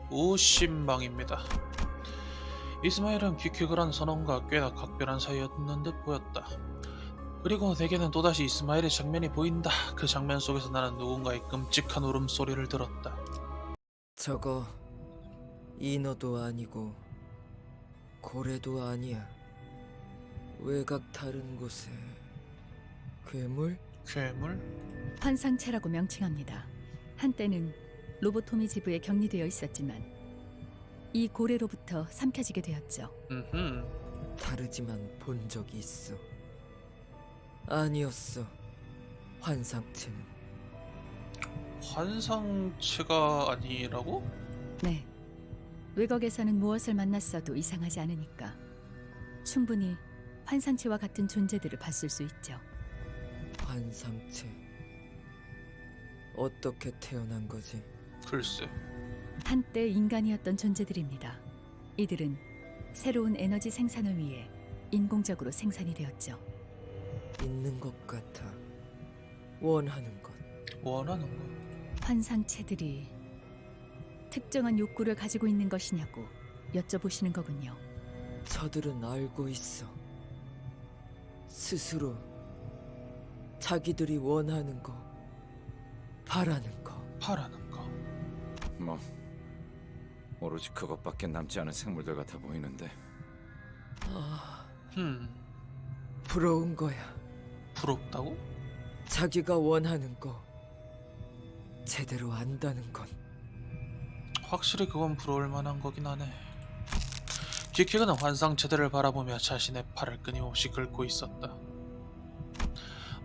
우심방입니다. 이스마일은 귀쾌그란 선원과 꽤나 각별한 사이였는 듯 보였다. 그리고 내게는 또다시 이스마일의 장면이 보인다. 그 장면 속에서 나는 누군가의 끔찍한 울음소리를 들었다. 저거 인어도 아니고 고래도 아니야. 외곽 다른 곳에 괴물? 괴물? 환상체라고 명칭합니다. 한때는 로보토미 지부에 격리되어 있었지만 이 고래로부터 삼켜지게 되었죠. 다르지만 본 적이 있어. 아니었어. 환상체는. 환상체가 아니라고? 네. 외곽에서는 무엇을 만났어도 이상하지 않으니까 충분히 환상체와 같은 존재들을 봤을 수 있죠. 환상체. 어떻게 태어난 거지? 글쎄. 한때 인간이었던 존재들입니다. 이들은 새로운 에너지 생산을 위해 인공적으로 생산이 되었죠. 있는 것 같아. 원하는 것. 원하는 거. 환상체들이 특정한 욕구를 가지고 있는 것이냐고 여쭤보시는 거군요. 저들은 알고 있어. 스스로 자기들이 원하는 거, 바라는 거. 바라는 거. 뭐 오로지 그것밖에 남지 않은 생물들 같아 보이는데. 부러운 거야. 부럽다고? 자기가 원하는 거 제대로 안다는 건. 확실히 그건 부러울 만한 거긴 하네. 기키그는 환상체들을 바라보며 자신의 팔을 끊임없이 긁고 있었다.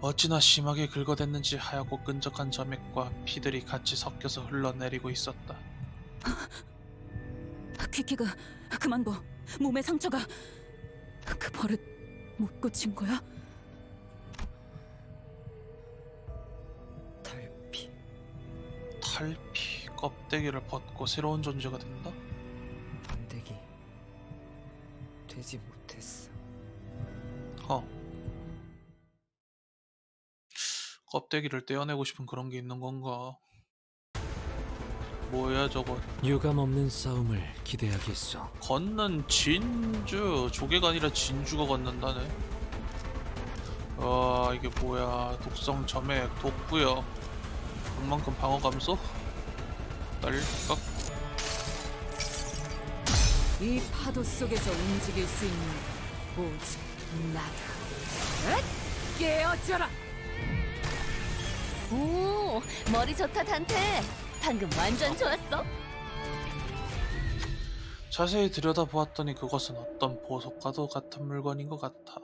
어찌나 심하게 긁어댔는지 하얗고 끈적한 점액과 피들이 같이 섞여서 흘러내리고 있었다. 키키가 그만 봐. 몸에 상처가. 그 버릇 못 고친 거야? 탈피. 탈피, 껍데기를 벗고 새로운 존재가 된다? 번데기 되지 못했어. 껍데기를 떼어내고 싶은 그런 게 있는 건가? 뭐야 저거? 유감 없는 싸움을 기대하겠소. 걷는 진주. 조개가 아니라 진주가 걷는다네. 아 이게 뭐야? 독성 점액, 독부여. 그만큼 방어 감소? 딸깍. 이 파도 속에서 움직일 수 있는 오직 나다. 깨어져라. 오, 머리 좋다 단테. 방금 완전 좋았어. 자세히 들여다보았더니 그것은 어떤 보석과도 같은 물건인 것 같아.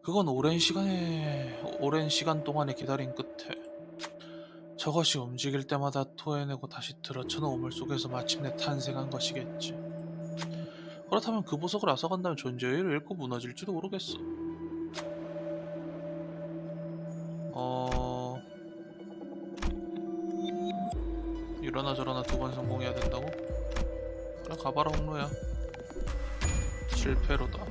그건 오랜 시간 동안의 기다림 끝에 저것이 움직일 때마다 토해내고 다시 들어쳐는 오물 속에서 마침내 탄생한 것이겠지. 그렇다면 그 보석을 앗아간다면 존재를 잃고 무너질지도 모르겠어. 이러나 저러나 두 번 성공해야 된다고? 그래 가봐라 홍로야. 실패로다.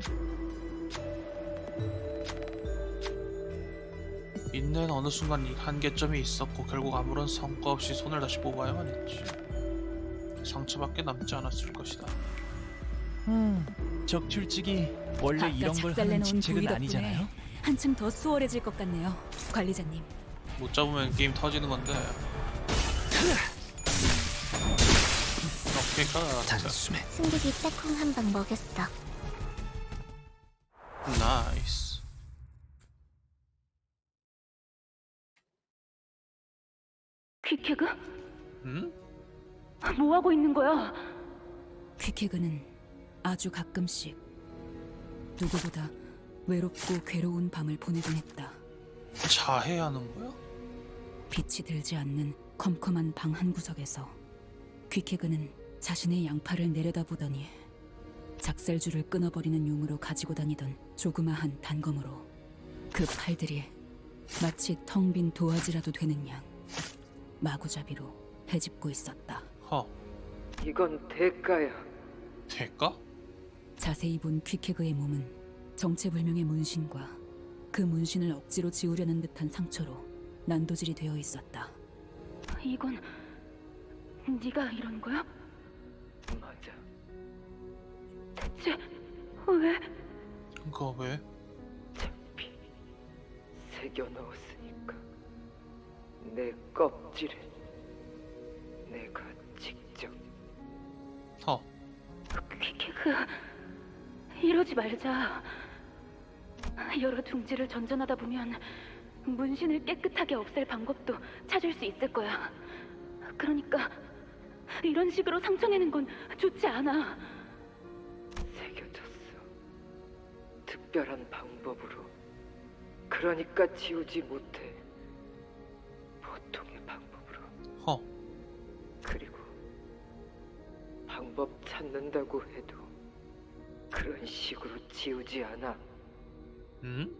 인내는 어느 순간 이 한계점이 있었고 결국 아무런 성과 없이 손을 다시 뽑아야만 했지. 상처밖에 남지 않았을 것이다. 적출직이 원래 아까 이런 걸 하는 작살내놓은 직책은 부위 아니잖아요. 덕분에 한층 더 수월해질 것 같네요, 관리자님. 못 잡으면 게임 터지는 건데. 오케이 가. 단숨에 승득이 빼콩 한 방 먹였어. 나이스. 퀴케그? 응? 뭐 하고 있는 거야? 퀴케그는 아주 가끔씩 누구보다 외롭고 괴로운 밤을 보내곤 했다. 자해하는 거야? 빛이 들지 않는 컴컴한 방 한 구석에서 퀴케그는 자신의 양팔을 내려다보더니 작살줄을 끊어버리는 용으로 가지고 다니던 조그마한 단검으로 그 팔들이 마치 텅 빈 도화지라도 되는 양 마구잡이로 헤집고 있었다. 이건 대가야. 대가? 자세히 본 퀴케그의 몸은 정체불명의 문신과 그 문신을 억지로 지우려는 듯한 상처로 난도질이 되어 있었다. 이건 네가 이런 거야? 맞아. 대체 왜? 그거 왜? 장비 새겨 넣었으니까. 내 껍질에 내가 직접. 이러지 말자. 여러 둥지를 전전하다 보면 문신을 깨끗하게 없앨 방법도 찾을 수 있을 거야. 그러니까 이런 식으로 상처내는 건 좋지 않아. 새겨졌어. 특별한 방법으로. 그러니까 지우지 못해. 보통의 방법으로. 허. 그리고 방법 찾는다고 해도 그런 식으로 지우지 않아. 응?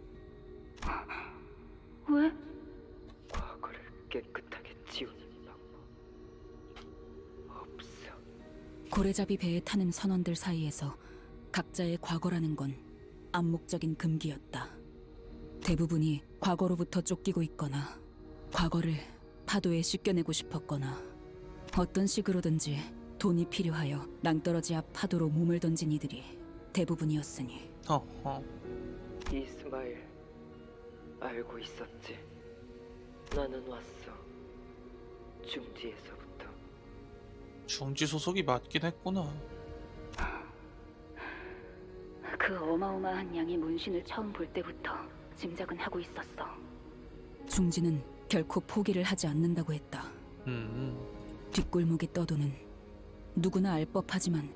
왜? 과거를 깨끗하게 지우는 방법 없어. 고래잡이 배에 타는 선원들 사이에서 각자의 과거라는 건 암묵적인 금기였다. 대부분이 과거로부터 쫓기고 있거나 과거를 파도에 씻겨내고 싶었거나 어떤 식으로든지 돈이 필요하여 낭떠러지 앞 파도로 몸을 던진 이들이 대부분이었으니 이스마일 알고 있었지. 나는 왔어. 중지에서부터. 중지 소속이 맞긴 했구나. 그 어마어마한 양의 문신을 처음 볼 때부터 짐작은 하고 있었어. 중지는 결코 포기를 하지 않는다고 했다. 뒷골목에 떠도는 누구나 알 법하지만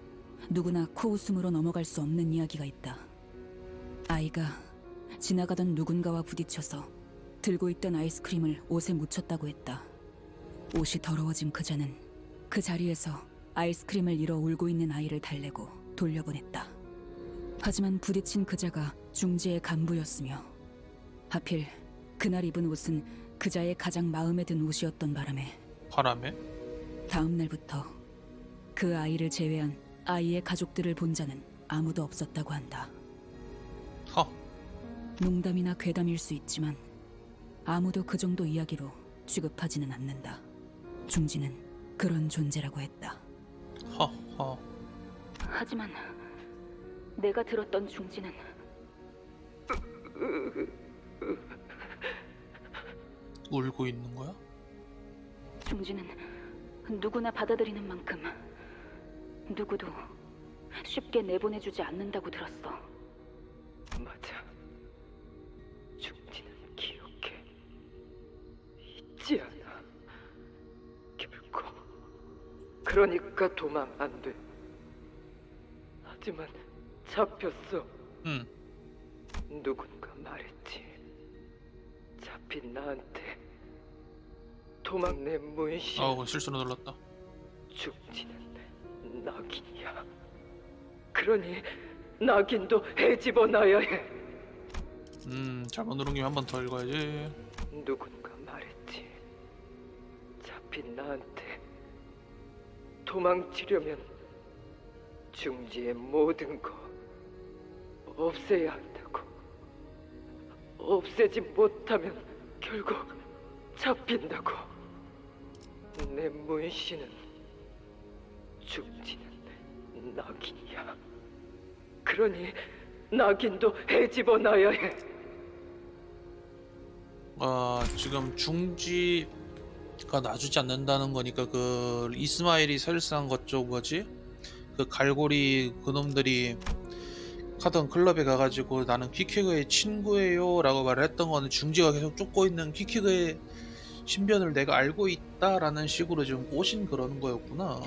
누구나 코웃음으로 넘어갈 수 없는 이야기가 있다. 아이가 지나가던 누군가와 부딪혀서 들고 있던 아이스크림을 옷에 묻혔다고 했다. 옷이 더러워진 그자는 그 자리에서 아이스크림을 잃어 울고 있는 아이를 달래고 돌려보냈다. 하지만 부딪힌 그자가 중지의 간부였으며 하필 그날 입은 옷은 그자의 가장 마음에 든 옷이었던 바람에 다음 날부터 그 아이를 제외한 아이의 가족들을 본 자는 아무도 없었다고 한다. 농담이나 괴담일 수 있지만 아무도 그 정도 이야기로 취급하지는 않는다. 중지는 그런 존재라고 했다. 하지만 내가 들었던 중지는 울고 있는 거야? 중지는 누구나 받아들이는 만큼 누구도 쉽게 내보내주지 않는다고 들었어. 맞아. 중지는 기억해. 잊지 않아. 결코. 그러니까 도망 안 돼. 하지만 잡혔어. 누군가 말했지. 잡힌 나한테 도망 내 문신. 실수로 눌렀다. 중지는 낙인이야. 그러니 낙인도 헤집어놔야 해. 잘못 누른 김에 한 번 더 읽어야지. 누군가 말했지. 잡힌 나한테 도망치려면 중지의 모든 거 없애야 한다고. 없애지 못하면 결국 잡힌다고. 내 문신은 중지는 낙인이야. 그러니 낙인도 헤집어놔야 해. 지금 중지가 놔주지 않는다는 거니까 그 이스마일이 사실상 그쪽 뭐지? 그 갈고리 그놈들이 하던 클럽에 가가지고 나는 퀴케그의 친구예요 라고 말을 했던 거는 중지가 계속 쫓고 있는 퀴케그의 신변을 내가 알고 있다라는 식으로 지금 꼬신 그런 거였구나.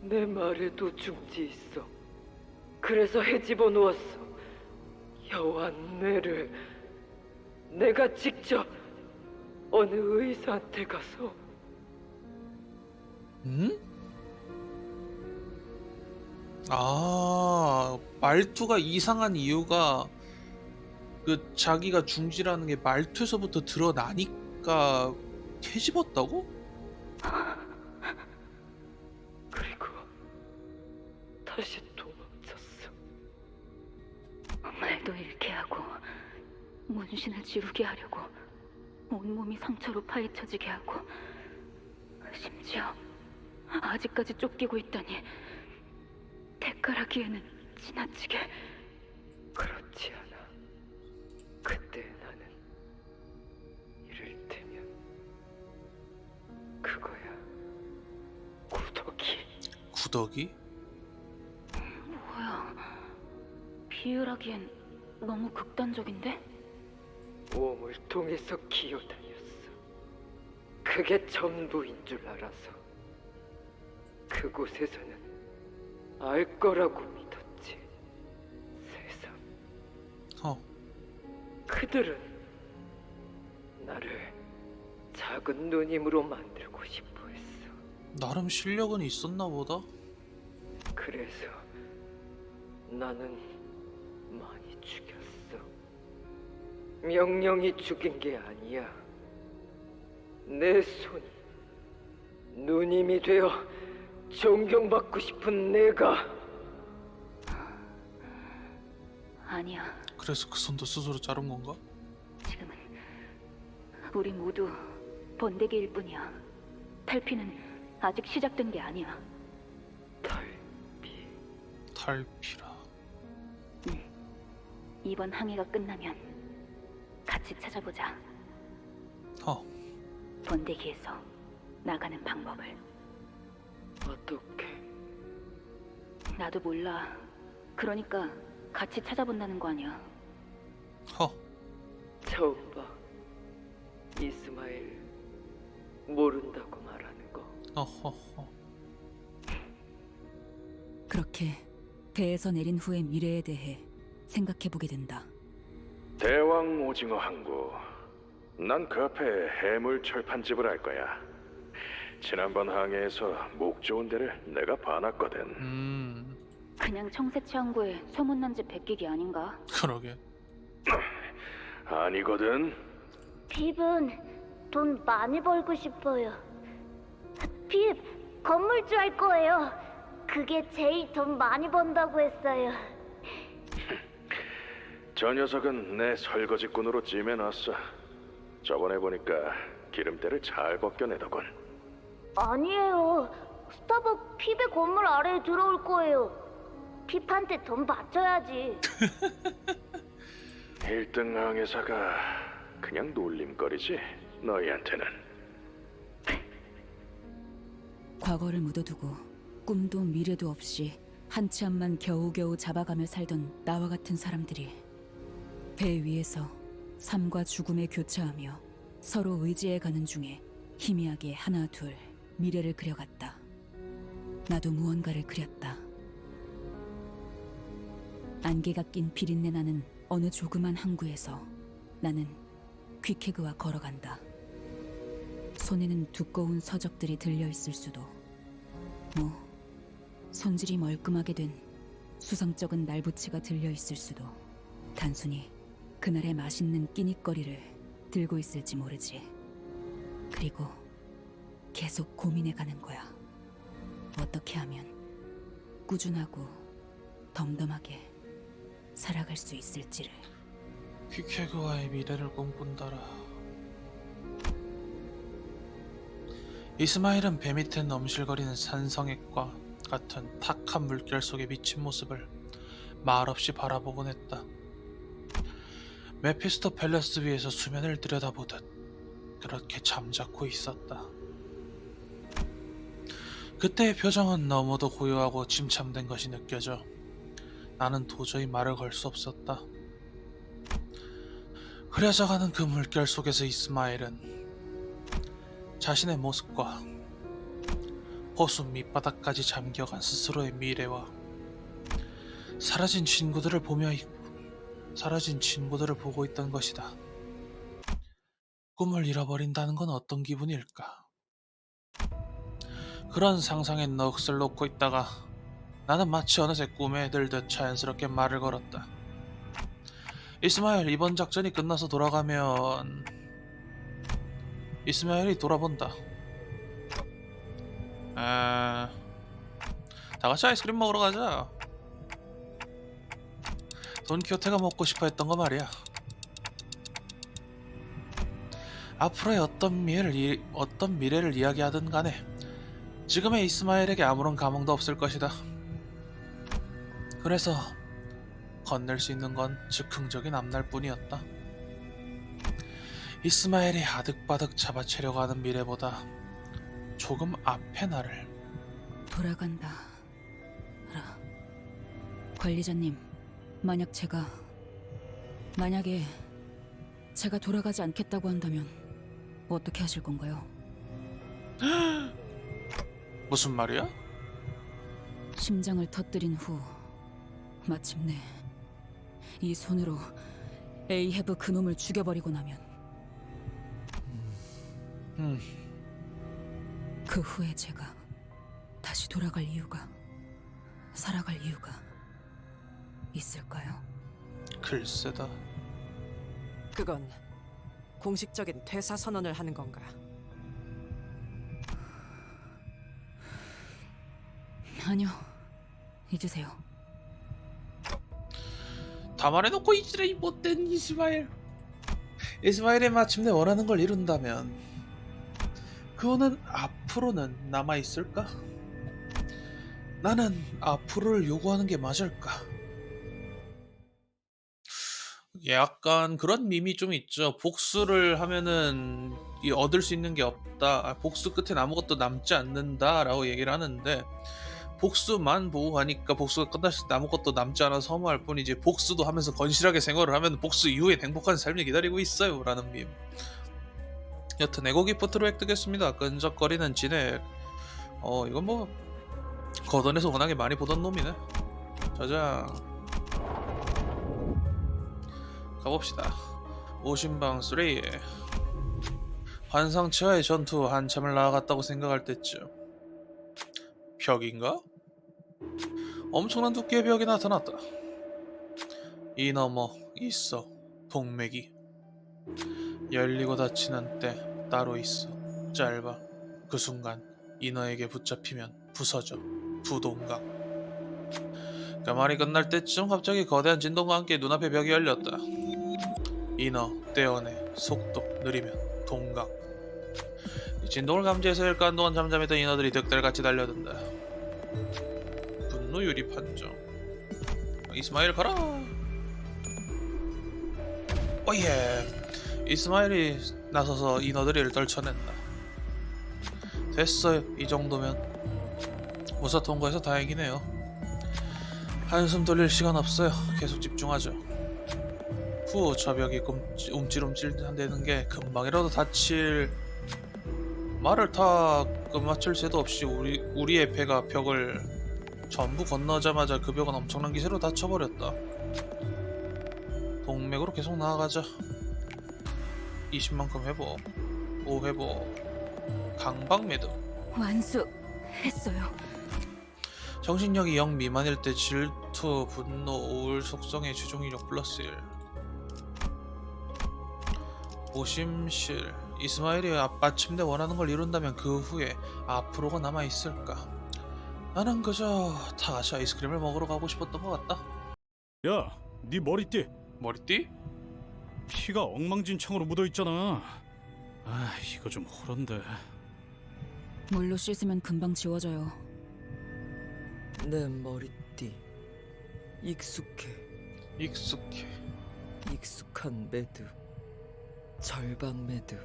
내 말에도 중지 있어. 그래서 헤집어 놓았어. 여호와 뇌를. 내가 직접 어느 의사한테 가서. 말투가 이상한 이유가 그 자기가 중지라는 게 말투에서부터 드러나니까 캐집었다고? 그리고 다시 도망쳤어. 말도 잃게 하고 문신을 지우게 하려고 온몸이 상처로 파헤쳐지게 하고 심지어 아직까지 쫓기고 있다니 대가라기에는 지나치게. 그렇지 않아. 그때 나는 이를테면 그거야. 구더기. 구더기? 뭐야, 비유라기엔 너무 극단적인데? 몸을 통해서 기어다녔어. 그게 전부인 줄 알아서. 그곳에서는 알 거라고 믿었지. 세상. 그들은 나를 작은 누님으로 만들고 싶어 했어. 나름 실력은 있었나 보다. 그래서 나는 많이 죽였어. 명령이 죽인 게 아니야. 내 손이 누님이 되어 존경받고 싶은 내가. 아니야. 그래서 그 손도 스스로 자른 건가? 지금은 우리 모두 번데기일 뿐이야. 탈피는 아직 시작된 게 아니야. 탈피. 탈피라. 이번 항해가 끝나면 같이 찾아보자. 번데기에서 나가는 방법을. 어떻게? 나도 몰라. 그러니까 같이 찾아본다는 거 아니야. 처음 봐. 이스마일 모른다고 말하는 거. 어허허. 그렇게 배에서 내린 후의 미래에 대해 생각해보게 된다. 대왕 오징어 항구. 난 그 앞에 해물 철판집을 할 거야. 지난번 항해에서 목 좋은 데를 내가 봐놨거든. 그냥 청새치 항구에 소문난 집 베끼기 아닌가? 그러게. 아니거든. 핍은 돈 많이 벌고 싶어요. 핍, 건물주 할 거예요. 그게 제일 돈 많이 번다고 했어요. 저 녀석은 내 설거지꾼으로 찜해놨어. 저번에 보니까 기름때를 잘 벗겨내더군. 아니에요. 스타벅 핍의 건물 아래에 들어올 거예요. 핍한테 돈 바쳐야지. 1등 항해사가 그냥 놀림거리지, 너희한테는. 과거를 묻어두고 꿈도 미래도 없이 한 치 앞만 겨우겨우 잡아가며 살던 나와 같은 사람들이 배 위에서 삶과 죽음에 교차하며 서로 의지해가는 중에 희미하게 하나 둘 미래를 그려갔다. 나도 무언가를 그렸다. 안개가 낀 비린내 나는 어느 조그만 항구에서 나는 퀵해그와 걸어간다. 손에는 두꺼운 서적들이 들려있을 수도, 손질이 멀끔하게 된 수성쩍은 날부치가 들려있을 수도, 단순히 그날의 맛있는 끼니거리를 들고 있을지 모르지. 그리고 계속 고민해가는 거야. 어떻게 하면 꾸준하고 덤덤하게 살아갈 수 있을지를. 퀵해그와의 미래를 꿈꾼다라. 이스마일은 배 밑에 넘실거리는 산성액과 같은 탁한 물결 속에 미친 모습을 말없이 바라보곤 했다. 메피스토 팰레스 위에서 수면을 들여다보듯 그렇게 잠자코 있었다. 그때의 표정은 너무도 고요하고 침참된 것이 느껴져 나는 도저히 말을 걸 수 없었다. 흐려져가는 그 물결 속에서 이스마일은 자신의 모습과 호수 밑바닥까지 잠겨간 스스로의 미래와 사라진 친구들을 보고 있던 것이다. 꿈을 잃어버린다는 건 어떤 기분일까? 그런 상상에 넋을 놓고 있다가 나는 마치 어느새 꿈에 들듯 자연스럽게 말을 걸었다. 이스마일, 이번 작전이 끝나서 돌아가면... 이스마일이 돌아본다. 다같이 아이스크림 먹으러 가자. 돈키호테가 먹고 싶어 했던 거 말이야. 앞으로의 어떤 미래를 이야기하든 간에 지금의 이스마엘에게 아무런 감흥도 없을 것이다. 그래서 건넬 수 있는 건 즉흥적인 앞날뿐이었다. 이스마엘이 아득바득 잡아채려고 하는 미래보다 조금 앞의 나를. 돌아간다. 라. 관리자님, 만약에 제가 돌아가지 않겠다고 한다면 어떻게 하실 건가요? 무슨 말이야? 심장을 터뜨린 후 마침내 이 손으로 에이헤브 그놈을 죽여버리고 나면 그 후에 제가 다시 살아갈 이유가 있을까요? 글쎄다. 그건 공식적인 퇴사 선언을 하는 건가? 아니요, 잊으세요. 다 말해놓고 이지레 이 못된 이스마엘. 이스마엘이 마침내 원하는 걸 이룬다면 그거는 앞으로는 남아있을까? 나는 앞으로를 요구하는 게 맞을까? 약간 그런 밈이 좀 있죠. 복수를 하면은 얻을 수 있는 게 없다. 복수 끝엔 아무것도 남지 않는다 라고 얘기를 하는데, 복수만 보호하니까 복수가 끝났을 때 아무것도 남지 않아서 허무할 뿐이지, 복수도 하면서 건실하게 생활을 하면 복수 이후에 행복한 삶이 기다리고 있어요 라는 밈. 여튼 에고 기프트로 획득했습니다. 끈적거리는 진액. 이건 뭐 거던에서 워낙에 많이 보던 놈이네. 저장 가봅시다. 오신방 3. 환상체와의 전투 한참을 나아갔다고 생각할 때쯤 벽인가? 엄청난 두께의 벽이 나타났다. 이 너머 있어 동맥이. 열리고 닫히는 때 따로 있어. 짧아. 그 순간 인어에게 붙잡히면 부서져. 부동강. 그 말이 끝날 때쯤 갑자기 거대한 진동과 함께 눈앞에 벽이 열렸다. 인어 떼어내. 속도 느리면 동강. 이 진동을 감지해서 일간 동안 잠잠했던 인어들이 득달같이 달려든다. 분노 유리 판정. 이스마일 가라. 오예. 이스마일이 나서서 인어들이를 떨쳐낸다. 됐어요. 이 정도면 무사 통과해서 다행이네요. 한숨 돌릴 시간 없어요. 계속 집중하죠. 후, 저 벽이 움찔움찔한다는 게 금방이라도 다칠. 말을 다 끝마칠 새도 없이 우리의 배가 벽을 전부 건너자마자 그 벽은 엄청난 기세로 닫혀버렸다. 동맥으로 계속 나아가자. 20만큼 회복, 5회복, 강박매듭. 완수했어요. 정신력이 0 미만일 때 질투, 분노, 우울, 속성의 최종 이력 플러스 1. 오심실. 이스마일이 마침내 원하는 걸 이룬다면 그 후에 앞으로가 남아있을까? 나는 그저 다시 아이스크림을 먹으러 가고 싶었던 것 같다. 야, 네 머리띠. 머리띠? 피가 엉망진창으로 묻어있잖아. 이거 좀 호런데. 물로 씻으면 금방 지워져요. 내 머리띠 익숙해. 익숙한 매듭. 절방 매듭.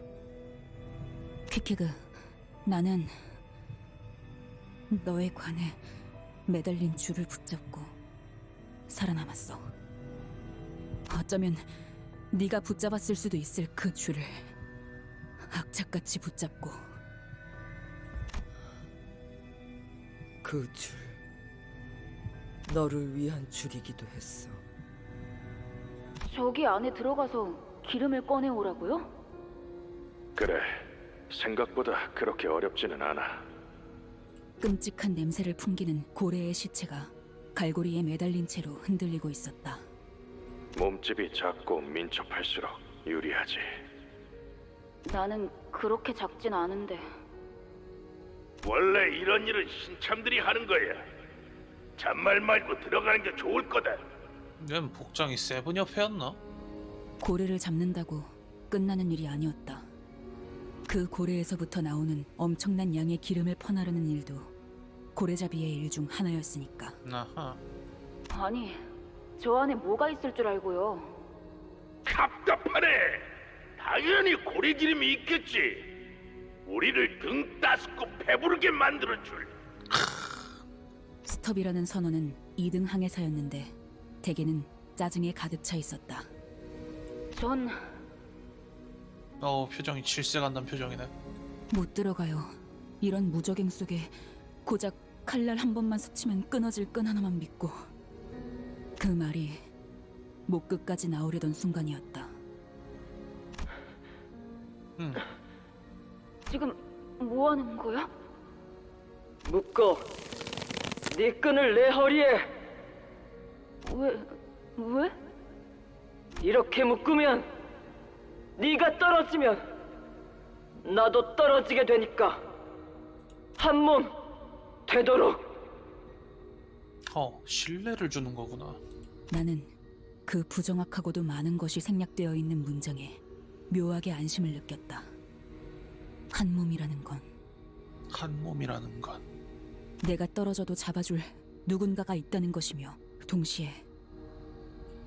퀴키그, 나는 너의 관에 매달린 줄을 붙잡고 살아남았어. 어쩌면 네가 붙잡았을 수도 있을 그 줄을 악착같이 붙잡고. 그 줄, 너를 위한 줄이기도 했어. 저기 안에 들어가서 기름을 꺼내오라고요? 그래, 생각보다 그렇게 어렵지는 않아. 끔찍한 냄새를 풍기는 고래의 시체가 갈고리에 매달린 채로 흔들리고 있었다. 몸집이 작고 민첩할수록 유리하지. 나는 그렇게 작진 않은데. 원래 이런 일은 신참들이 하는 거야. 잔말 말고 들어가는 게 좋을 거다. 넌 복장이 세븐 옆에였나? 고래를 잡는다고 끝나는 일이 아니었다. 그 고래에서부터 나오는 엄청난 양의 기름을 퍼나르는 일도 고래잡이의 일 중 하나였으니까. 아하. 아니, 저 안에 뭐가 있을 줄 알고요. 답답하네. 당연히 고래기름이 있겠지. 우리를 등 따스고 배부르게 만들어줄. 스톱이라는 선언은 2등 항해사였는데 대개는 짜증에 가득 차 있었다. 전 표정이 질색한다는 표정이네. 못 들어가요. 이런 무적행 속에 고작 칼날 한 번만 스치면 끊어질 끈 하나만 믿고. 그 말이 목 끝까지 나오려던 순간이었다. 지금 뭐 하는 거야? 묶어. 네 끈을 내 허리에. 왜? 이렇게 묶으면 네가 떨어지면 나도 떨어지게 되니까 한 몸 되도록. 신뢰를 주는 거구나. 나는 그 부정확하고도 많은 것이 생략되어 있는 문장에 묘하게 안심을 느꼈다. 한 몸이라는 건 한 몸이라는 건. 내가 떨어져도 잡아줄 누군가가 있다는 것이며 동시에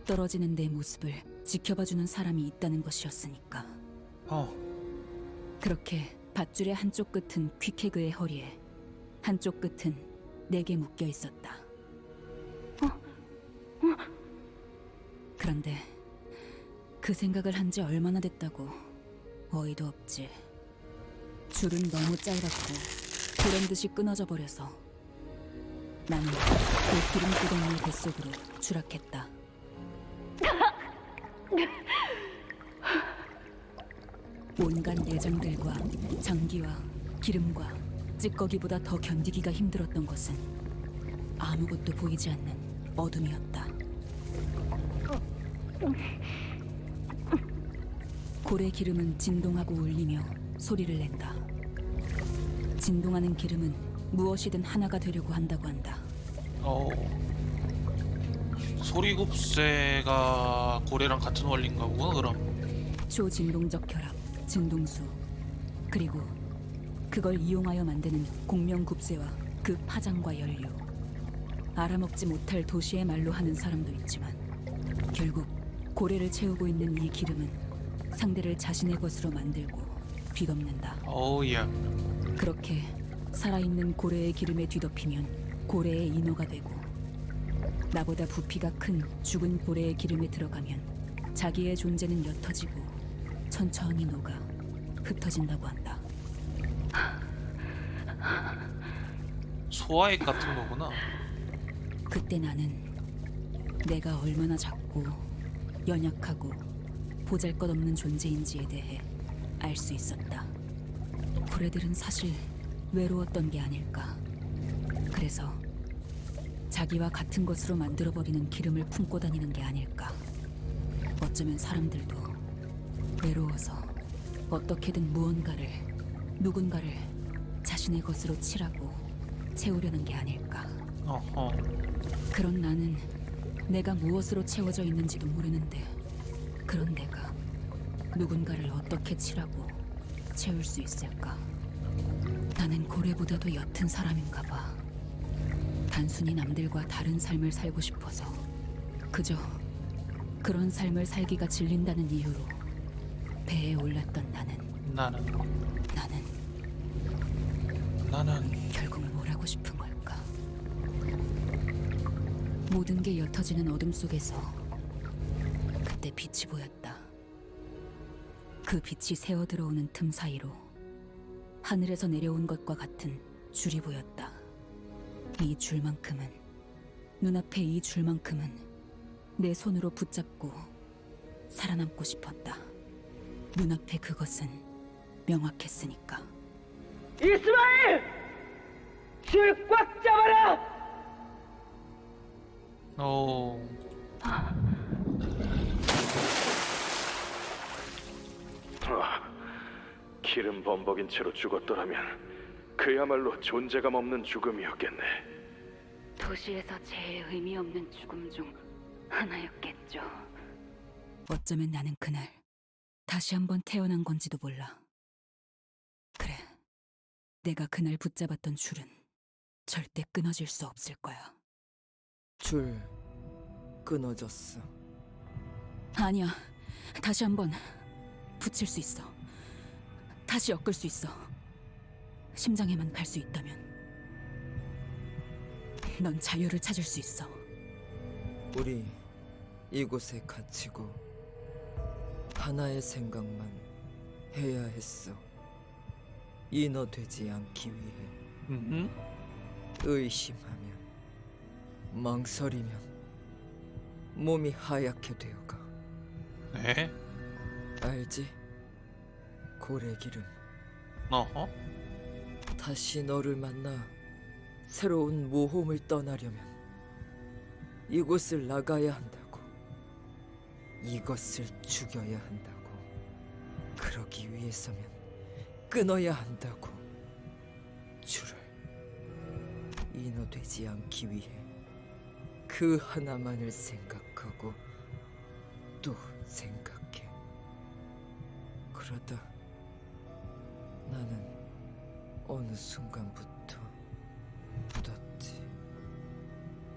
떨어지는 내 모습을 지켜봐주는 사람이 있다는 것이었으니까. 그렇게 밧줄의 한쪽 끝은 퀵해그의 허리에, 한쪽 끝은 내게 묶여 있었다. 그런데 그 생각을 한 지 얼마나 됐다고 어이도 없지. 줄은 너무 짧았고 보란듯이 끊어져 버려서 나는 그 기름 구덩이의 뱃속으로 추락했다. 온갖 내장들과 장기와 기름과 찌꺼기보다 더 견디기가 힘들었던 것은 아무것도 보이지 않는 어둠이었다. 고래 기름은 진동하고 울리며 소리를 낸다. 진동하는 기름은 무엇이든 하나가 되려고 한다고 한다. 소리곱새가 고래랑 같은 원리인가 보구나 그럼. 초진동적 결합, 진동수, 그리고 그걸 이용하여 만드는 공명굽새와 그 파장과 연료. 알아먹지 못할 도시의 말로 하는 사람도 있지만 결국 고래를 채우고 있는 이 기름은 상대를 자신의 것으로 만들고 뒤덮는다. 그렇게 살아있는 고래의 기름에 뒤덮이면 고래의 인어가 되고, 나보다 부피가 큰 죽은 고래의 기름에 들어가면 자기의 존재는 옅어지고 천천히 녹아 흩어진다고 한다. 소화액 같은 거구나. 그때 나는 내가 얼마나 작고 연약하고 보잘것없는 존재인지에 대해 알 수 있었다. 고래들은 사실 외로웠던 게 아닐까. 그래서 자기와 같은 것으로 만들어버리는 기름을 품고 다니는 게 아닐까. 어쩌면 사람들도 외로워서 어떻게든 무언가를, 누군가를 자신의 것으로 칠하고 채우려는 게 아닐까. 그런 나는 내가 무엇으로 채워져 있는지도 모르는데, 그런 내가 누군가를 어떻게 칠하고 채울 수 있을까? 나는 고래보다도 옅은 사람인가 봐. 단순히 남들과 다른 삶을 살고 싶어서, 그저 그런 삶을 살기가 질린다는 이유로 배에 올랐던 나는 결국 뭘 하고 싶은 걸까? 모든 게 옅어지는 어둠 속에서 그때 빛이 보였다. 그 빛이 새어 들어오는 틈 사이로 하늘에서 내려온 것과 같은 줄이 보였다. 이 줄만큼은, 눈앞에 이 줄만큼은 내 손으로 붙잡고 살아남고 싶었다. 눈앞에 그것은 명확했으니까. 이스마엘! 줄 꽉 잡아라! 기름 범벅인 채로 죽었더라면 그야말로 존재감 없는 죽음이었겠네. 도시에서 제일 의미 없는 죽음 중 하나였겠죠. 어쩌면 나는 그날 다시 한번 태어난 건지도 몰라. 내가 그날 붙잡았던 줄은 절대 끊어질 수 없을 거야. 줄 끊어졌어. 아니야. 다시 한번 붙일 수 있어. 다시 엮을 수 있어. 심장에만 갈 수 있다면 넌 자유를 찾을 수 있어. 우리 이곳에 갇히고 하나의 생각만 해야 했어. 인어되지 않기 위해. 의심하면, 망설이면 몸이 하얗게 되어가. 네? 알지? 고래기름. 어허? 다시 너를 만나 새로운 모험을 떠나려면 이곳을 나가야 한다고. 이것을 죽여야 한다고. 그러기 위해서면 끊어야 한다고. 줄을 인어되지 않기 위해 그 하나만을 생각하고 또 생각해. 그러다 나는 어느 순간부터 묻었지.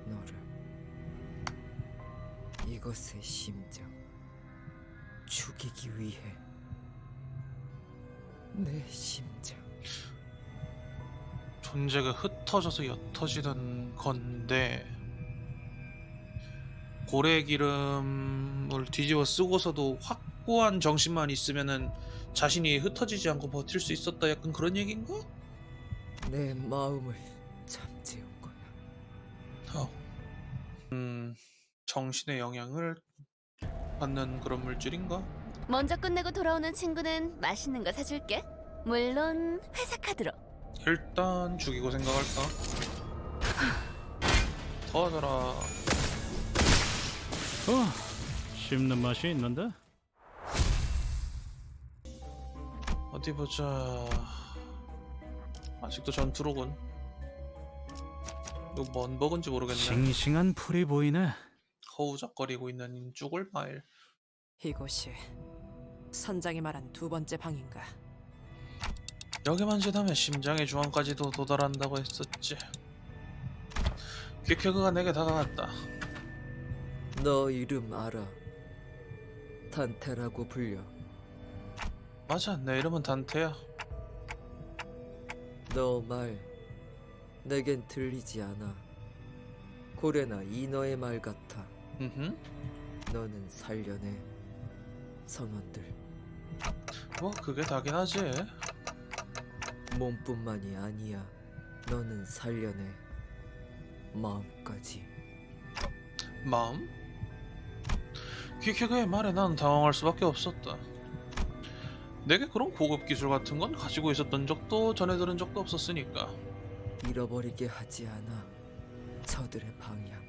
너를. 이것의 심장 죽이기 위해. 내 심장. 존재가 흩어져서 옅어지던 건데 고래 기름을 뒤집어 쓰고서도 확고한 정신만 있으면은 자신이 흩어지지 않고 버틸 수 있었다, 약간 그런 얘기인가? 내 마음을 잠재운 거야. 정신의 영향을 받는 그런 물질인가? 먼저 끝내고 돌아오는 친구는 맛있는 거 사줄게. 물론 회사 카드로. 일단 죽이고 생각할까? 터져라. 씹는 맛이 있는데? 어디 보자. 아직도 전투로군. 이거 뭔 버그인지 모르겠네. 싱싱한 풀이 보이네. 허우적거리고 있는 쭈글 마일. 이곳이 선장이 말한 두 번째 방인가? 여기만 지나면 심장의 중앙까지도 도달한다고 했었지. 퀵해그가 내게 다가갔다. 너 이름 알아. 단테라고 불려. 맞아, 내 이름은 단테야. 너 말 내겐 들리지 않아. 고래나 인어의 말 같아. 너는 살려내 선원들. 뭐 그게 다긴 하지. 몸뿐만이 아니야. 너는 살려내 마음까지. 마음? 퀵해그의 말에 난 당황할 수밖에 없었다. 내게 그런 고급 기술 같은 건 가지고 있었던 적도 전해 들은 적도 없었으니까. 잃어버리게 하지 않아. 저들의 방향.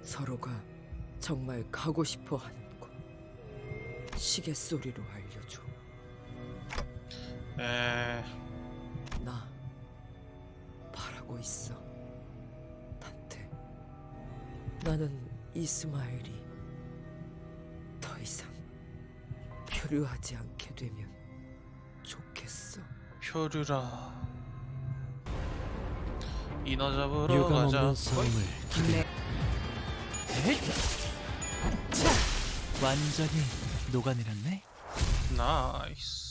서로가 정말 가고 싶어 하는 곳. 시계 소리로 알려줘. 나 바라고 있어. 단테. 나는 이스마엘이 더 이상 표류하지 않게 되면 좋겠어. 표류라. 인어 잡으러 유감 가자. 없는 싸움을 기대. 자, 완전히 녹아내렸네. 나이스.